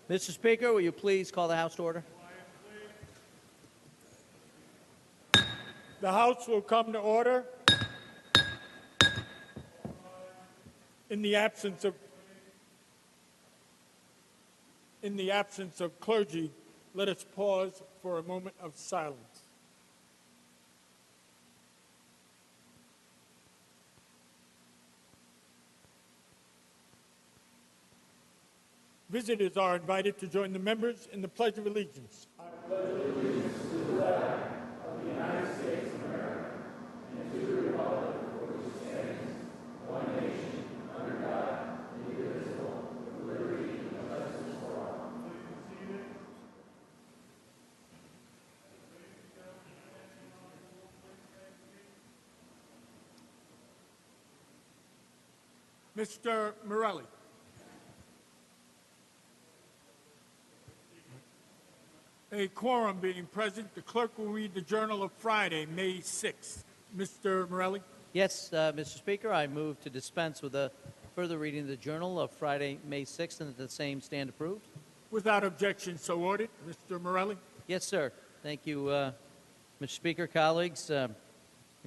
Mr. Speaker, will you please call the House to order? The House will come to order. In the absence of clergy, let us pause for a moment of silence. Visitors are invited to join the members in the Pledge of Allegiance. I pledge allegiance to the flag of the United States of America and to the republic for which it stands, one nation, under God, indivisible, with liberty and justice for all. Mr. Morelli. A quorum being present, the clerk will read the Journal of Friday, May 6th. Mr. Morelli? Yes, Mr. Speaker, I move to dispense with a further reading of the Journal of Friday, May 6th, and that the same stand approved. Without objection, so ordered. Mr. Morelli? Yes, sir. Thank you, Mr. Speaker, colleagues. In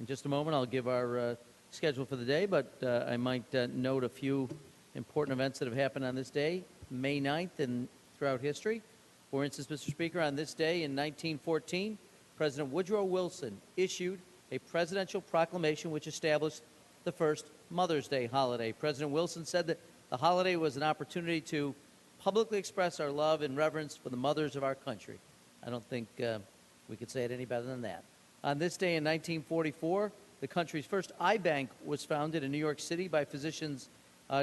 just a moment, I'll give our schedule for the day, but I might note a few important events that have happened on this day, May 9th, and throughout history. For instance, Mr. Speaker, on this day in 1914, President Woodrow Wilson issued a presidential proclamation which established the first Mother's Day holiday. President Wilson said that the holiday was an opportunity to publicly express our love and reverence for the mothers of our country. I don't think we could say it any better than that. On this day in 1944, the country's first eye bank was founded in New York City by physicians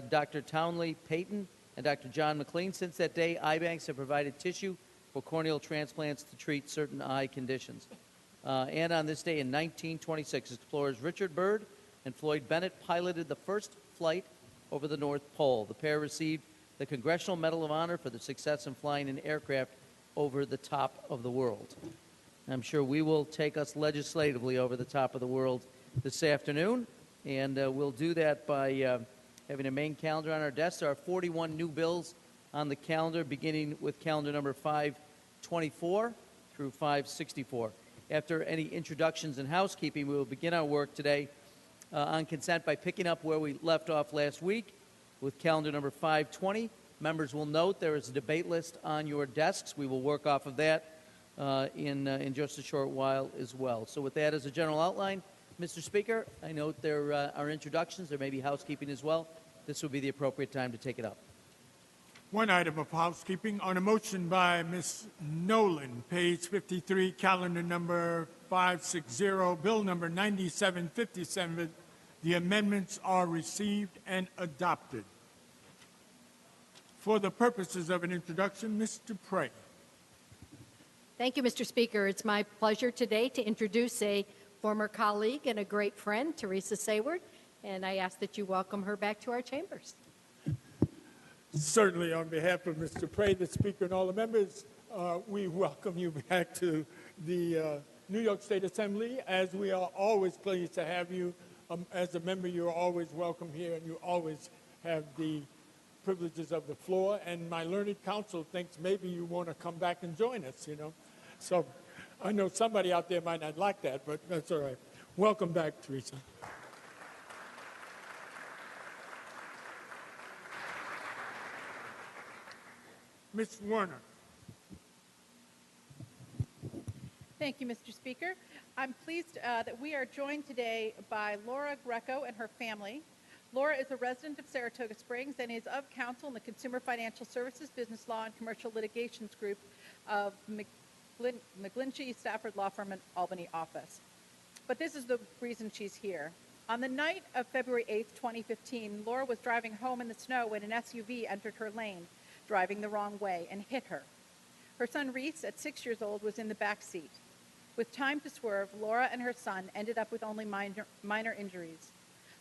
Dr. Townley Payton and Dr. John McLean. Since that day, eye banks have provided tissue for corneal transplants to treat certain eye conditions. And on this day in 1926, explorers Richard Byrd and Floyd Bennett piloted the first flight over the North Pole. The pair received the Congressional Medal of Honor for their success in flying an aircraft over the top of the world. I'm sure we will take us legislatively over the top of the world this afternoon, and we'll do that by having a main calendar on our desk. There are 41 new bills on the calendar, beginning with calendar number 524 through 564. After any introductions and housekeeping, we will begin our work today on consent by picking up where we left off last week with calendar number 520. Members will note there is a debate list on your desks. We will work off of that in just a short while as well. So with that as a general outline, Mr. Speaker, I note there are introductions. There may be housekeeping as well. This would be the appropriate time to take it up. One item of housekeeping on a motion by Ms. Nolan, page 53, calendar number 560, bill number 9757. The amendments are received and adopted. For the purposes of an introduction, Mr. Prey. Thank you, Mr. Speaker. It's my pleasure today to introduce a former colleague and a great friend, Teresa Sayward, and I ask that you welcome her back to our chambers. Certainly, on behalf of Mr. Prey, the Speaker, and all the members, we welcome you back to the New York State Assembly, as we are always pleased to have you. As a member, you're always welcome here, and you always have the privileges of the floor, and my learned counsel thinks maybe you want to come back and join us, So I know somebody out there might not like that, but that's all right. Welcome back, Teresa. Ms. Werner. Thank you, Mr. Speaker. I'm pleased that we are joined today by Laura Greco and her family. Laura is a resident of Saratoga Springs and is of counsel in the Consumer Financial Services, Business Law, and Commercial Litigations Group of McGlinchey Stafford Law Firm and Albany office. But this is the reason she's here. On the night of February 8th, 2015, Laura was driving home in the snow when an SUV entered her lane, driving the wrong way, and hit her. Her son Reese, at 6 years old, was in the back seat. With time to swerve, Laura and her son ended up with only minor injuries.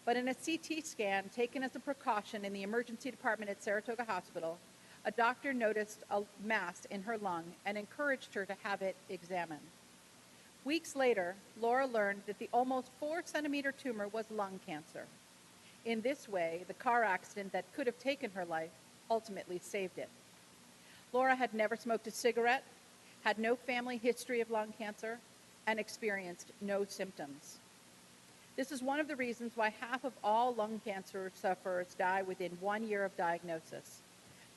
But in a CT scan taken as a precaution in the emergency department at Saratoga Hospital, a doctor noticed a mass in her lung and encouraged her to have it examined. Weeks later, Laura learned that the almost 4-centimeter tumor was lung cancer. In this way, the car accident that could have taken her life ultimately saved it. Laura had never smoked a cigarette, had no family history of lung cancer, and experienced no symptoms. This is one of the reasons why half of all lung cancer sufferers die within 1 year of diagnosis.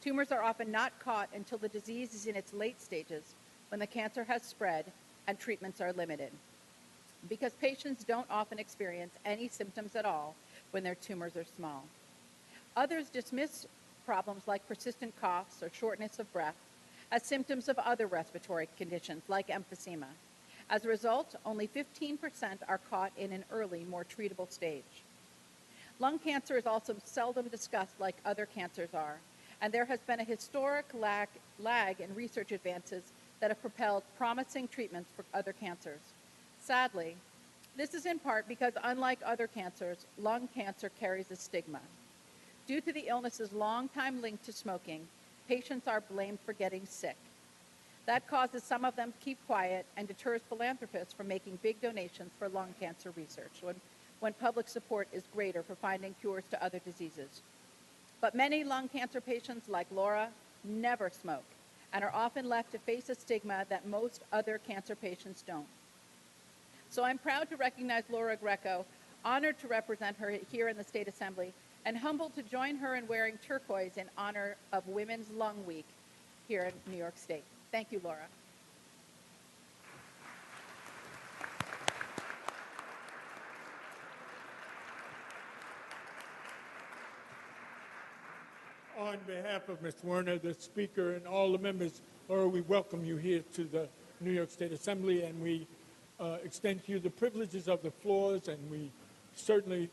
Tumors are often not caught until the disease is in its late stages, when the cancer has spread and treatments are limited. Because patients don't often experience any symptoms at all when their tumors are small. Others dismiss problems like persistent coughs or shortness of breath as symptoms of other respiratory conditions like emphysema. As a result, only 15% are caught in an early, more treatable stage. Lung cancer is also seldom discussed like other cancers are, and there has been a historic lag in research advances that have propelled promising treatments for other cancers. Sadly, this is in part because, unlike other cancers, lung cancer carries a stigma. Due to the illness's long time linked to smoking, patients are blamed for getting sick. That causes some of them to keep quiet and deters philanthropists from making big donations for lung cancer research when public support is greater for finding cures to other diseases. But many lung cancer patients, like Laura, never smoke and are often left to face a stigma that most other cancer patients don't. So I'm proud to recognize Laura Greco, honored to represent her here in the State Assembly, and humbled to join her in wearing turquoise in honor of Women's Lung Week here in New York State. Thank you, Laura. On behalf of Ms. Werner, the Speaker, and all the members, Laura, we welcome you here to the New York State Assembly, and we extend to you the privileges of the floors, and we certainly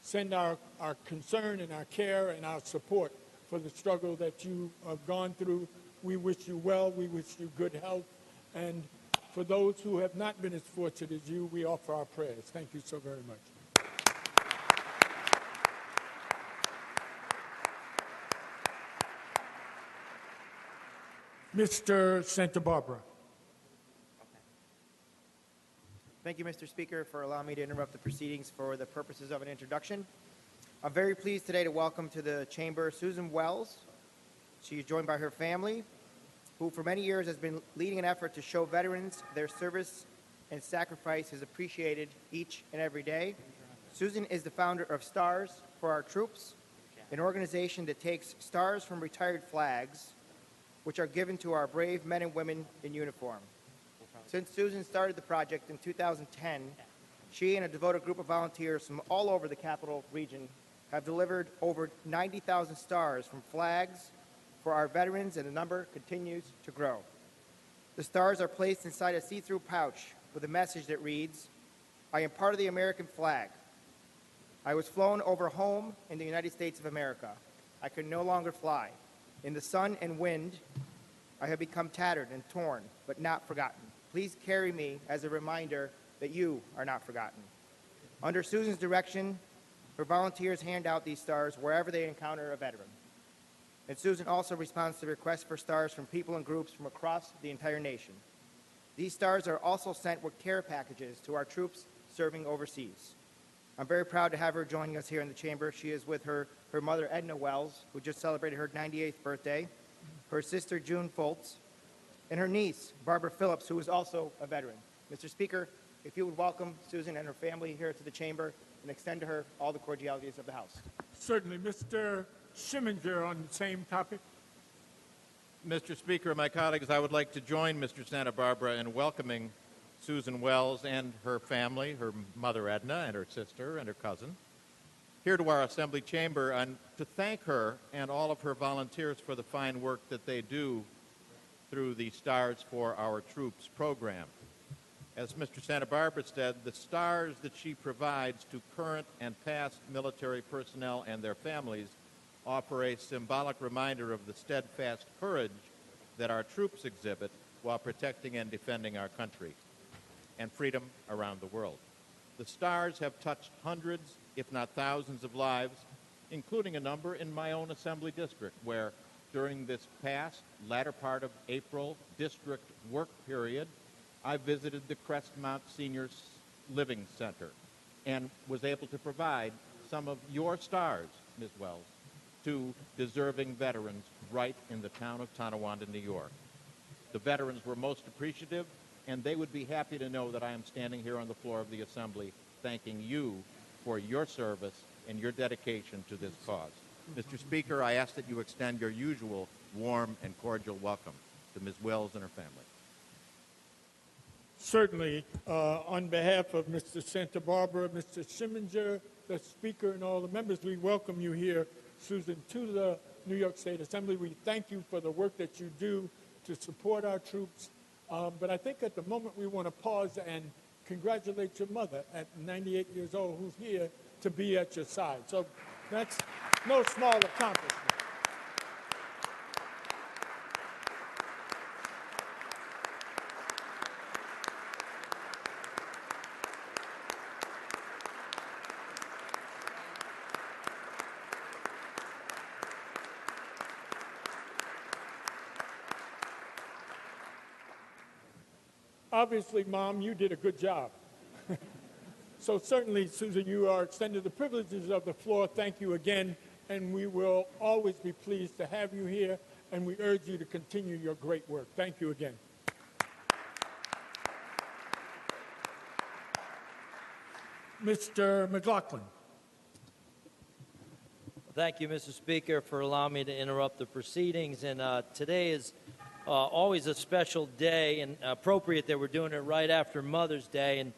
send our concern and our care and our support for the struggle that you have gone through. We wish you well. We wish you good health. And for those who have not been as fortunate as you, we offer our prayers. Thank you so very much. Mr. Santa Barbara. Thank you, Mr. Speaker, for allowing me to interrupt the proceedings for the purposes of an introduction. I'm very pleased today to welcome to the chamber Susan Wells. She is joined by her family, who for many years has been leading an effort to show veterans their service and sacrifice is appreciated each and every day. Susan is the founder of Stars for Our Troops, an organization that takes stars from retired flags, which are given to our brave men and women in uniform. Since Susan started the project in 2010, she and a devoted group of volunteers from all over the capital region have delivered over 90,000 stars from flags for our veterans, and the number continues to grow. The stars are placed inside a see-through pouch with a message that reads, "I am part of the American flag. I was flown over home in the United States of America. I can no longer fly. In the sun and wind, I have become tattered and torn, but not forgotten. Please carry me as a reminder that you are not forgotten." Under Susan's direction, her volunteers hand out these stars wherever they encounter a veteran. And Susan also responds to requests for stars from people and groups from across the entire nation. These stars are also sent with care packages to our troops serving overseas. I'm very proud to have her joining us here in the chamber. She is with her mother, Edna Wells, who just celebrated her 98th birthday, her sister, June Foltz, and her niece, Barbara Phillips, who is also a veteran. Mr. Speaker, if you would welcome Susan and her family here to the chamber and extend to her all the cordialities of the House. Certainly. Mr. Schimminger on the same topic. Mr. Speaker, my colleagues, I would like to join Mr. Santa Barbara in welcoming Susan Wells and her family, her mother Edna and her sister and her cousin, here to our Assembly chamber, and to thank her and all of her volunteers for the fine work that they do through the Stars for Our Troops program. As Mr. Santa Barbara said, the stars that she provides to current and past military personnel and their families offer a symbolic reminder of the steadfast courage that our troops exhibit while protecting and defending our country and freedom around the world. The stars have touched hundreds, if not thousands, of lives, including a number in my own Assembly district, where during this past latter part of April district work period, I visited the Crestmont Seniors Living Center and was able to provide some of your stars, Ms. Wells, to deserving veterans right in the town of Tonawanda, New York. The veterans were most appreciative, and they would be happy to know that I am standing here on the floor of the Assembly thanking you for your service and your dedication to this cause. Mr. Speaker, I ask that you extend your usual warm and cordial welcome to Ms. Wells and her family. Certainly, on behalf of Mr. Santa Barbara, Mr. Schimminger, the Speaker, and all the members, we welcome you here, Susan, to the New York State Assembly. We thank you for the work that you do to support our troops. But I think at the moment we want to pause and congratulate your mother at 98 years old, who's here to be at your side. So that's no small accomplishment. Obviously, Mom, you did a good job. So certainly, Susan, you are extended the privileges of the floor. Thank you again, and we will always be pleased to have you here, and we urge you to continue your great work. Thank you again. Mr. McLaughlin. Thank you, Mr. Speaker, for allowing me to interrupt the proceedings. And today is always a special day, and appropriate that we're doing it right after Mother's Day. And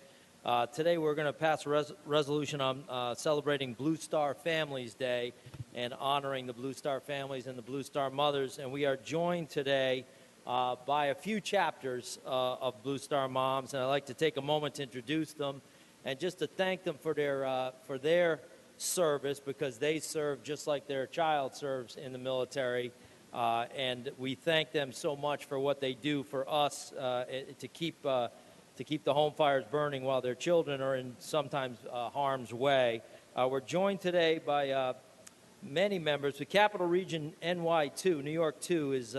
today we're going to pass a resolution on celebrating Blue Star Families Day and honoring the Blue Star families and the Blue Star mothers. And we are joined today by a few chapters of Blue Star moms, and I'd like to take a moment to introduce them and just to thank them for their service, because they serve just like their child serves in the military. And we thank them so much for what they do for us to keep the home fires burning while their children are in sometimes harm's way. We're joined today by many members. The Capital Region NY2, New York 2, is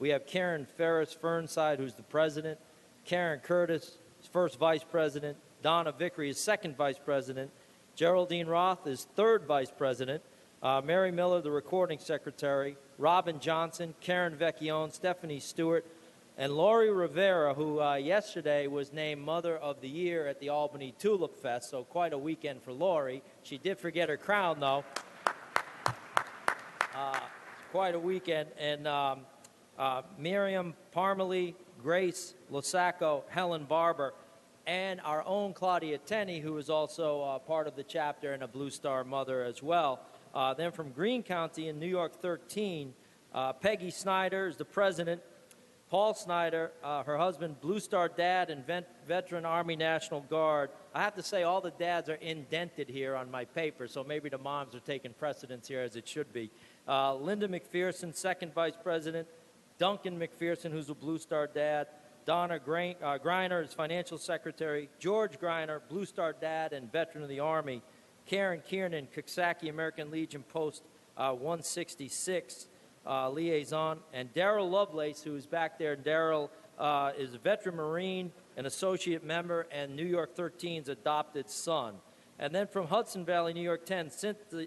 we have Karen Ferris Fernside, who's the president, Karen Curtis, first vice president, Donna Vickery is second vice president, Geraldine Roth is third vice president, Mary Miller, the recording secretary, Robin Johnson, Karen Vecchione, Stephanie Stewart, and Lori Rivera, who yesterday was named Mother of the Year at the Albany Tulip Fest, so quite a weekend for Lori. She did forget her crown, though. Quite a weekend. And Miriam Parmalee, Grace Losacco, Helen Barber, and our own Claudia Tenney, who is also part of the chapter and a Blue Star mother as well. Then from Greene County in New York 13, Peggy Snyder is the president. Paul Snyder, her husband, Blue Star dad and veteran Army National Guard. I have to say all the dads are indented here on my paper, so maybe the moms are taking precedence here as it should be. Linda McPherson, second vice president. Duncan McPherson, who's a Blue Star dad. Donna Greiner is financial secretary. George Greiner, Blue Star dad and veteran of the Army. Karen Kiernan, Coxsackie American Legion Post 166 liaison. And Daryl Lovelace, who is back there. Daryl is a veteran Marine, an associate member, and New York 13's adopted son. And then from Hudson Valley, New York 10,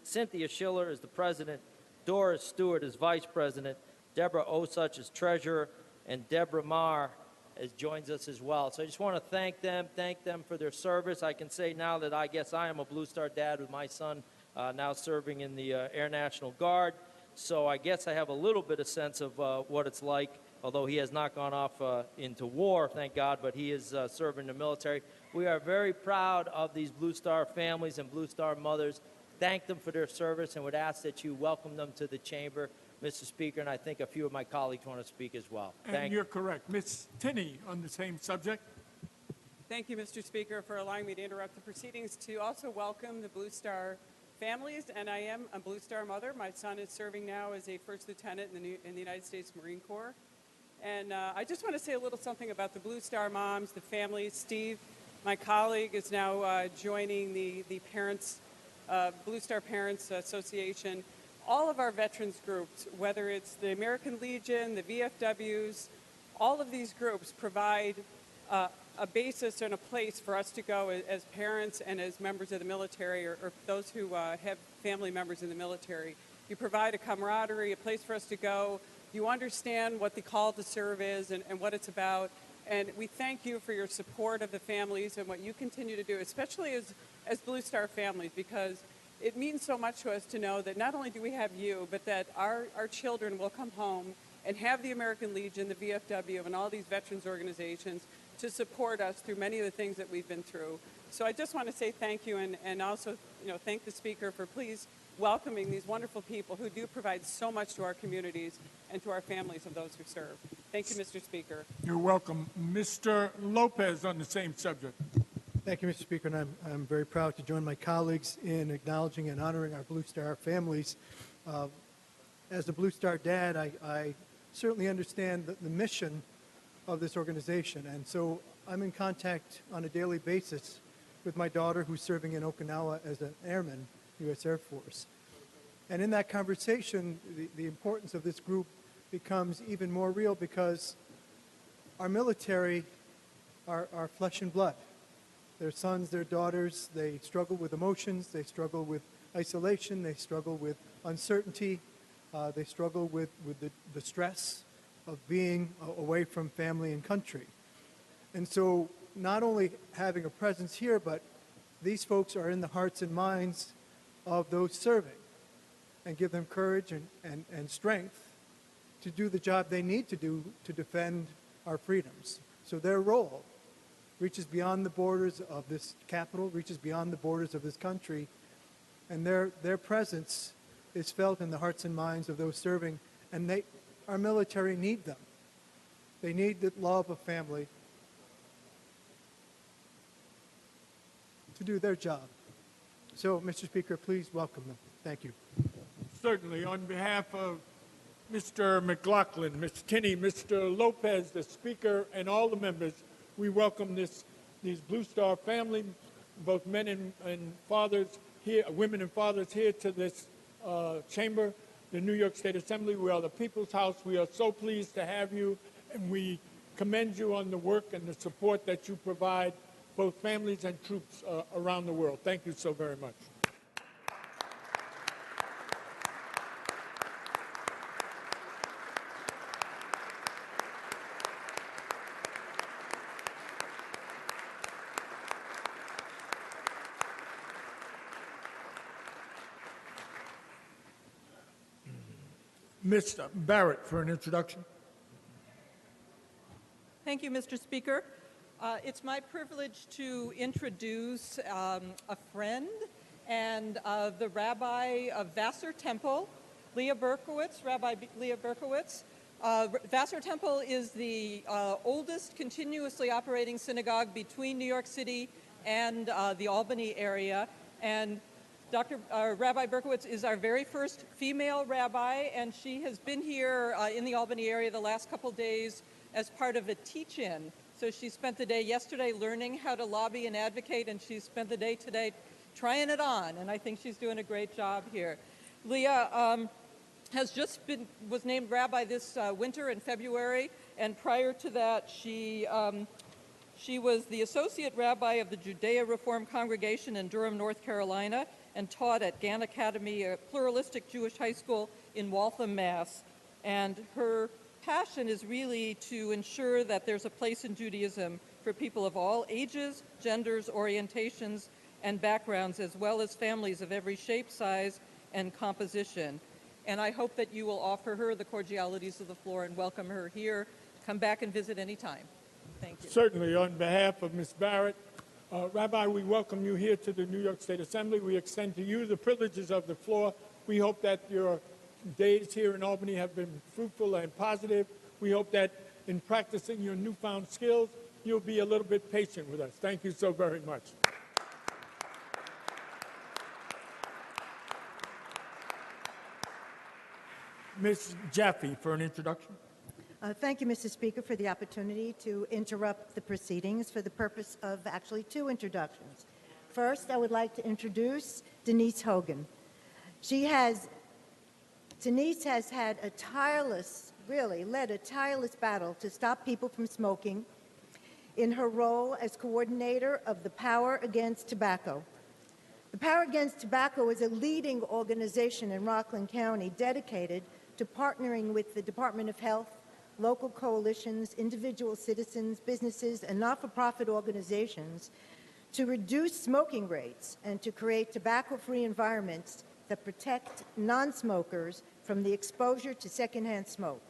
Cynthia Schiller is the president. Doris Stewart is vice president. Deborah Osuch is treasurer. And Deborah Marr joins us as well. So I just want to thank them for their service. I can say now that I guess I am a Blue Star dad with my son now serving in the Air National Guard. So I guess I have a little bit of sense of what it's like, although he has not gone off into war, thank God, but he is serving in the military. We are very proud of these Blue Star families and Blue Star mothers. Thank them for their service and would ask that you welcome them to the chamber, Mr. Speaker, and I think a few of my colleagues want to speak as well. And you're correct. Ms. Tinney on the same subject. Thank you, Mr. Speaker, for allowing me to interrupt the proceedings to also welcome the Blue Star families, and I am a Blue Star mother. My son is serving now as a first lieutenant in the United States Marine Corps. And I just want to say a little something about the Blue Star moms, the families. Steve, my colleague, is now joining the parents, Blue Star Parents Association. All of our veterans groups, whether it's the American Legion, the VFWs, all of these groups provide a basis and a place for us to go as parents and as members of the military or those who have family members in the military. You provide a camaraderie, a place for us to go. You understand what the call to serve is and what it's about. And we thank you for your support of the families and what you continue to do, especially as Blue Star families, because it means so much to us to know that not only do we have you, but that our children will come home and have the American Legion, the VFW, and all these veterans organizations to support us through many of the things that we've been through. So I just want to say thank you and also thank the speaker for please welcoming these wonderful people who do provide so much to our communities and to our families of those who serve. Thank you, Mr. Speaker. You're welcome. Mr. Lopez on the same subject. Thank you, Mr. Speaker, and I'm very proud to join my colleagues in acknowledging and honoring our Blue Star families. As a Blue Star dad, I certainly understand the mission of this organization, and so I'm in contact on a daily basis with my daughter who's serving in Okinawa as an airman, U.S. Air Force. And in that conversation, the importance of this group becomes even more real because our military are flesh and blood. Their sons, their daughters, they struggle with emotions, they struggle with isolation, they struggle with uncertainty, they struggle with the stress of being away from family and country. And so not only having a presence here, but these folks are in the hearts and minds of those serving and give them courage and strength to do the job they need to do to defend our freedoms. So their role reaches beyond the borders of this capital, reaches beyond the borders of this country, and their presence is felt in the hearts and minds of those serving, and our military need them. They need the love of family to do their job. So, Mr. Speaker, please welcome them. Thank you. Certainly. On behalf of Mr. McLaughlin, Ms. Tinney, Mr. Lopez, the Speaker, and all the members, we welcome these Blue Star family, both men and fathers here, women and fathers here to this chamber, the New York State Assembly. We are the People's House. We are so pleased to have you, and we commend you on the work and the support that you provide both families and troops around the world. Thank you so very much. Ms. Barrett for an introduction. Thank you, Mr. Speaker. It's my privilege to introduce a friend and the rabbi of Vassar Temple, Leah Berkowitz, Rabbi Leah Berkowitz. Vassar Temple is the oldest continuously operating synagogue between New York City and the Albany area. And Rabbi Berkowitz is our very first female rabbi, and she has been here in the Albany area the last couple days as part of a teach-in. So she spent the day yesterday learning how to lobby and advocate, and she spent the day today trying it on, and I think she's doing a great job here. Leah was named rabbi this winter in February, and prior to that, she was the associate rabbi of the Judea Reform Congregation in Durham, North Carolina, and taught at Gann Academy, a pluralistic Jewish high school in Waltham, Mass. And her passion is really to ensure that there's a place in Judaism for people of all ages, genders, orientations, and backgrounds, as well as families of every shape, size, and composition. And I hope that you will offer her the cordialities of the floor and welcome her here. Come back and visit anytime. Thank you. Certainly. On behalf of Ms. Barrett, Rabbi, we welcome you here to the New York State Assembly. We extend to you the privileges of the floor. We hope that your days here in Albany have been fruitful and positive. We hope that in practicing your newfound skills, you'll be a little bit patient with us. Thank you so very much. Ms. Jaffe for an introduction. Thank you, Mr. Speaker, for the opportunity to interrupt the proceedings for the purpose of actually two introductions. First, I would like to introduce Denise Hogan. Denise has had led a tireless battle to stop people from smoking in her role as coordinator of the Power Against Tobacco. The Power Against Tobacco is a leading organization in Rockland County dedicated to partnering with the Department of Health, local coalitions, individual citizens, businesses, and not-for-profit organizations to reduce smoking rates and to create tobacco-free environments that protect non-smokers from the exposure to secondhand smoke.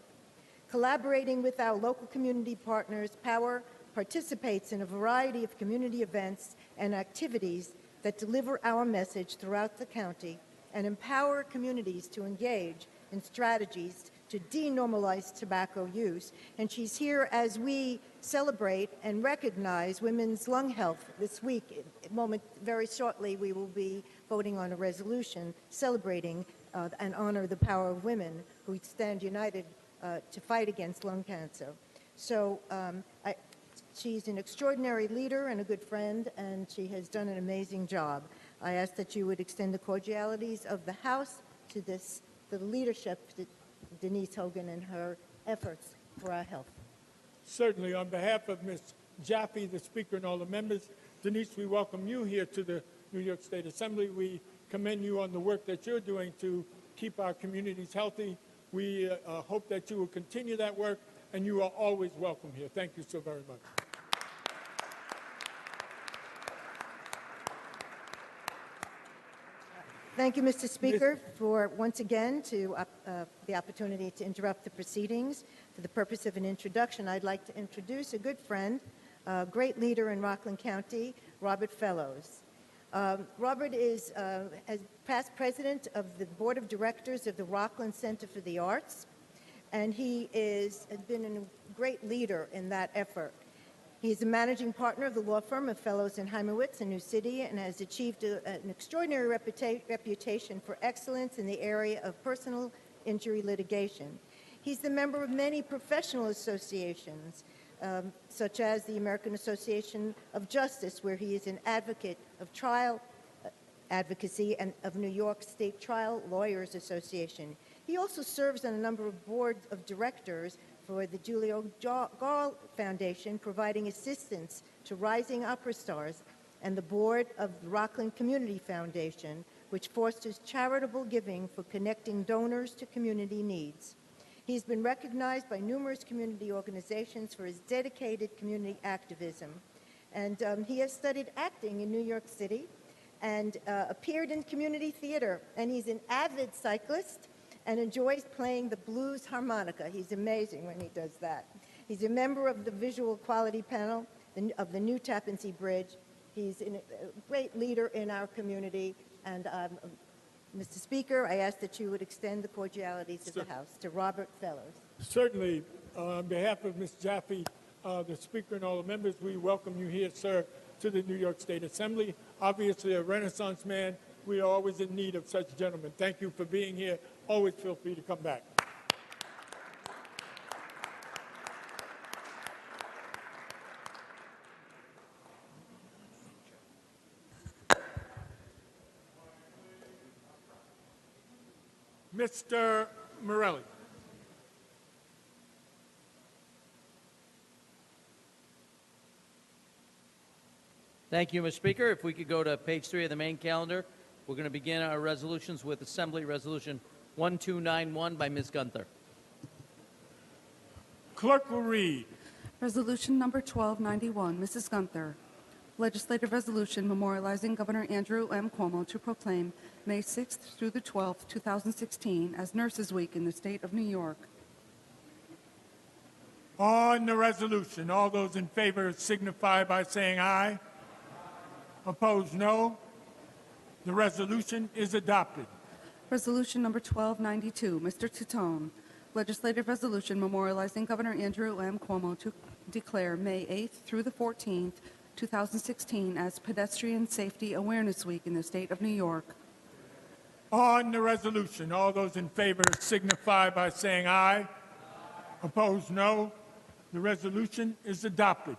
Collaborating with our local community partners, Power participates in a variety of community events and activities that deliver our message throughout the county and empower communities to engage in strategies to denormalize tobacco use. And she's here as we celebrate and recognize women's lung health this week. Very shortly, we will be voting on a resolution celebrating and honor the power of women who stand united to fight against lung cancer. So she's an extraordinary leader and a good friend, and she has done an amazing job. I ask that you would extend the cordialities of the House to the leadership, Denise Hogan, and her efforts for our health. Certainly, on behalf of Ms. Jaffe, the Speaker, and all the members, Denise, we welcome you here to the New York State Assembly. We commend you on the work that you're doing to keep our communities healthy. We hope that you will continue that work, and you are always welcome here. Thank you so very much. Thank you, Mr. Speaker, for once again the opportunity to interrupt the proceedings. For the purpose of an introduction, I'd like to introduce a good friend, a great leader in Rockland County, Robert Fellows. Robert is past president of the Board of Directors of the Rockland Center for the Arts, and he has been a great leader in that effort. He is the managing partner of the law firm of Fellows and Heimowitz in New City and has achieved an extraordinary reputation for excellence in the area of personal injury litigation. He's the member of many professional associations, such as the American Association of Justice, where he is an advocate of trial advocacy, and of New York State Trial Lawyers Association. He also serves on a number of boards of directors for the Julio Gall Foundation, providing assistance to rising opera stars, and the board of the Rockland Community Foundation, which fosters charitable giving for connecting donors to community needs. He's been recognized by numerous community organizations for his dedicated community activism. And he has studied acting in New York City and appeared in community theater. And he's an avid cyclist and enjoys playing the blues harmonica. He's amazing when he does that. He's a member of the visual quality panel of the new Tappan Zee Bridge. He's a great leader in our community. And Mr. Speaker, I ask that you would extend the cordialities of the House to Robert Fellows. Certainly, on behalf of Ms. Jaffe, the Speaker, and all the members, we welcome you here, sir, to the New York State Assembly. Obviously a Renaissance man. We are always in need of such gentlemen. Thank you for being here. Always feel free to come back. Mr. Morelli. Thank you, Mr. Speaker. If we could go to page 3 of the main calendar, we're going to begin our resolutions with Assembly Resolution 1291 by Ms. Gunther. Clerk will read. Resolution number 1291, Mrs. Gunther. Legislative resolution memorializing Governor Andrew M. Cuomo to proclaim May 6th through the 12th, 2016 as Nurses Week in the state of New York. On the resolution, all those in favor signify by saying aye. Opposed, no. The resolution is adopted. Resolution number 1292, Mr. Titone. Legislative resolution memorializing Governor Andrew M. Cuomo to declare May 8th through the 14th, 2016 as Pedestrian Safety Awareness Week in the state of New York. On the resolution, all those in favor signify by saying aye. Opposed, no. The resolution is adopted.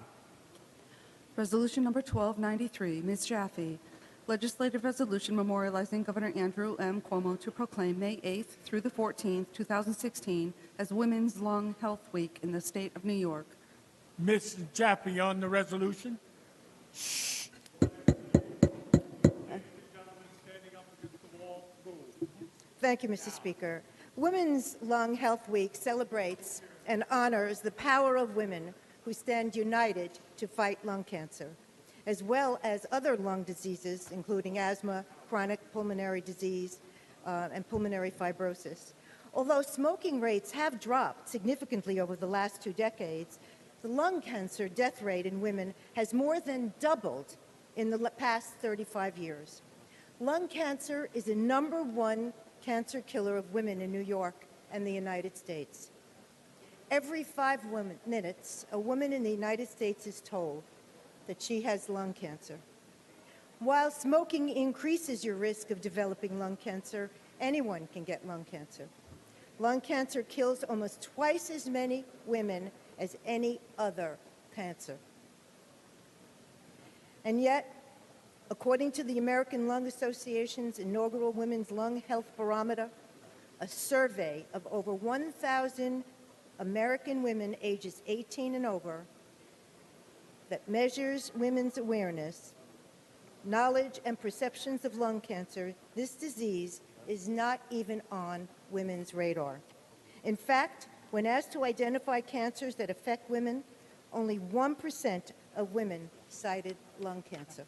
Resolution number 1293, Ms. Jaffe. Legislative resolution memorializing Governor Andrew M. Cuomo to proclaim May 8th through the 14th, 2016 as Women's Lung Health Week in the state of New York. Ms. Jaffe on the resolution. Thank you, Mr. Speaker. Women's Lung Health Week celebrates and honors the power of women who stand united to fight lung cancer, as well as other lung diseases, including asthma, chronic pulmonary disease, and pulmonary fibrosis. Although smoking rates have dropped significantly over the last 2 decades, the lung cancer death rate in women has more than doubled in the past 35 years. Lung cancer is the #1 cancer killer of women in New York and the United States. Every 5 minutes, a woman in the United States is told that she has lung cancer. While smoking increases your risk of developing lung cancer, anyone can get lung cancer. Lung cancer kills almost twice as many women as any other cancer. And yet, according to the American Lung Association's inaugural Women's Lung Health Barometer, a survey of over 1,000 American women ages 18 and over that measures women's awareness, knowledge, and perceptions of lung cancer, this disease is not even on women's radar. In fact, when asked to identify cancers that affect women, only 1% of women cited lung cancer.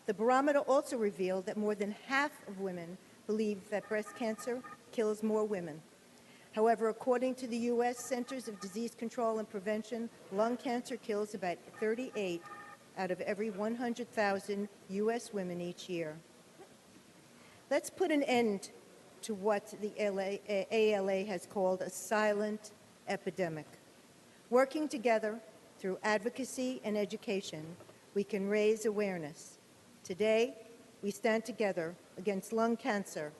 The barometer also revealed that more than half of women believe that breast cancer kills more women. However, according to the U.S. Centers of Disease Control and Prevention, lung cancer kills about 38 out of every 100,000 U.S. women each year. Let's put an end to what the ALA has called a silent epidemic. Working together through advocacy and education, we can raise awareness. Today, we stand together against lung cancer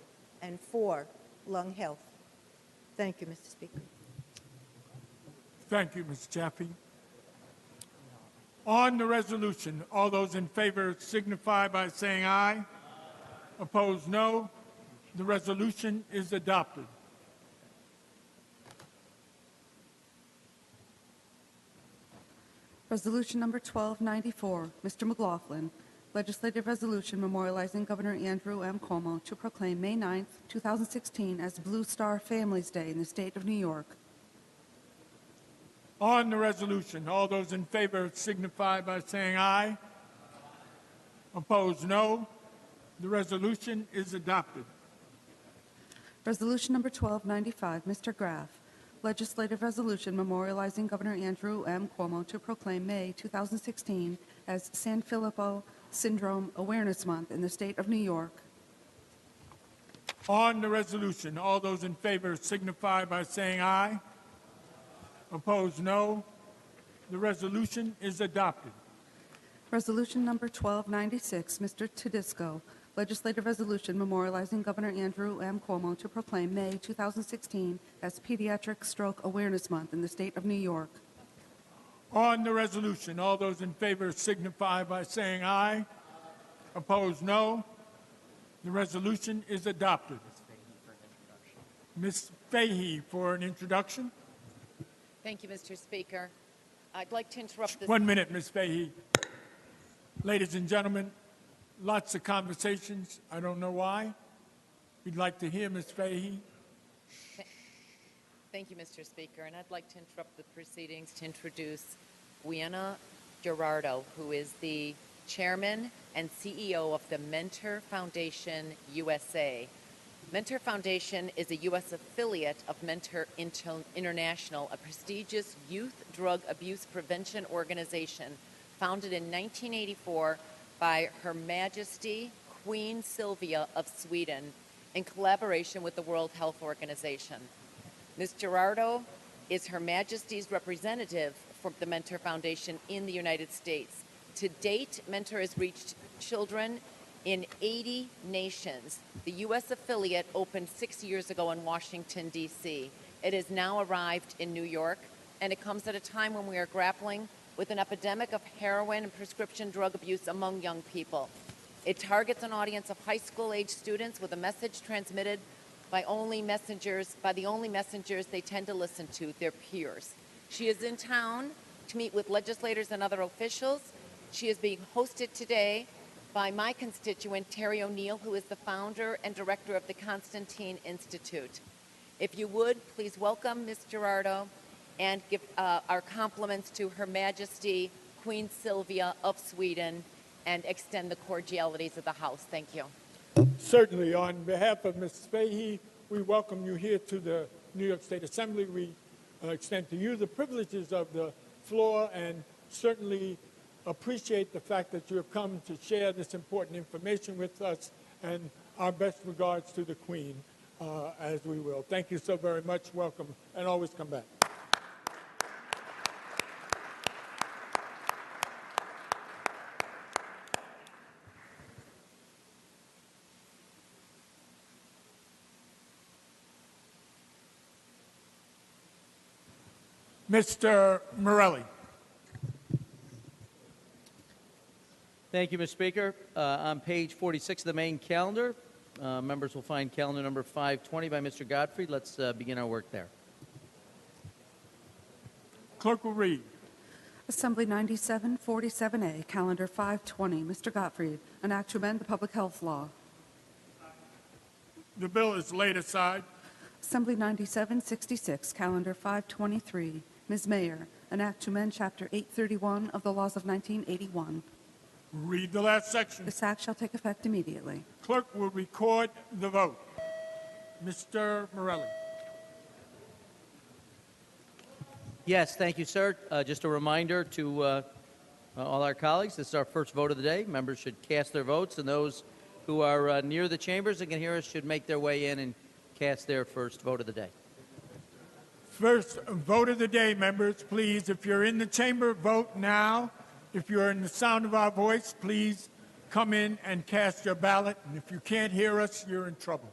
and for lung health. Thank you, Mr. Speaker. Thank you, Ms. Jaffe. On the resolution, all those in favor signify by saying aye. Opposed, no. The resolution is adopted. Resolution number 1294, Mr. McLaughlin, legislative resolution memorializing Governor Andrew M. Cuomo to proclaim May 9, 2016 as Blue Star Families Day in the state of New York. On the resolution, all those in favor signify by saying aye. Opposed, no. The resolution is adopted. Resolution number 1295, Mr. Graff, legislative resolution memorializing Governor Andrew M. Cuomo to proclaim May 2016 as Sanfilippo Syndrome Awareness Month in the state of New York. On the resolution, all those in favor signify by saying aye. Opposed, no. The resolution is adopted. Resolution number 1296, Mr. Tedisco, legislative resolution memorializing Governor Andrew M. Cuomo to proclaim May 2016 as Pediatric Stroke Awareness Month in the state of New York. On the resolution, all those in favor signify by saying aye. Opposed, no. The resolution is adopted. Ms. Fahey for an introduction. Thank you, Mr. Speaker. I'd like to interrupt this. 1 minute, Ms. Fahey. Ladies and gentlemen, lots of conversations. I don't know why. We'd like to hear Ms. Fahey. Thank you, Mr. Speaker. And I'd like to interrupt the proceedings to introduce Guiana Gerardo, who is the chairman and CEO of the Mentor Foundation USA. Mentor Foundation is a U.S. affiliate of Mentor International, a prestigious youth drug abuse prevention organization founded in 1984 by Her Majesty Queen Sylvia of Sweden in collaboration with the World Health Organization. Ms. Gerardo is Her Majesty's representative for the Mentor Foundation in the United States. To date, Mentor has reached children in 80 nations. The U.S. affiliate opened 6 years ago in Washington, D.C. It has now arrived in New York, and it comes at a time when we are grappling with an epidemic of heroin and prescription drug abuse among young people. It targets an audience of high school-age students with a message transmitted by the only messengers they tend to listen to, their peers. She is in town to meet with legislators and other officials. She is being hosted today by my constituent, Terry O'Neill, who is the founder and director of the Constantine Institute. If you would, please welcome Ms. Gerardo and give our compliments to Her Majesty Queen Sylvia of Sweden and extend the cordialities of the House. Thank you. Certainly, on behalf of Ms. Fahey, we welcome you here to the New York State Assembly. We extend to you the privileges of the floor and certainly appreciate the fact that you have come to share this important information with us, and our best regards to the Queen as we will. Thank you so very much. Welcome, and always come back. Mr. Morelli. Thank you, Mr. Speaker. On page 46 of the main calendar, members will find calendar number 520 by Mr. Gottfried. Let's begin our work there. Clerk will read. Assembly 9747A, Calendar 520. Mr. Gottfried, an act to amend the public health law. The bill is laid aside. Assembly 9766, Calendar 523. Ms. Mayor, an act to amend Chapter 831 of the laws of 1981. Read the last section. This act shall take effect immediately. Clerk will record the vote. Mr. Morelli. Yes, thank you, sir. Just a reminder to all our colleagues, this is our first vote of the day. Members should cast their votes, and those who are near the chambers and can hear us should make their way in and cast their first vote of the day. First vote of the day, members, please. If you're in the chamber, vote now. If you're in the sound of our voice, please come in and cast your ballot. And if you can't hear us, you're in trouble.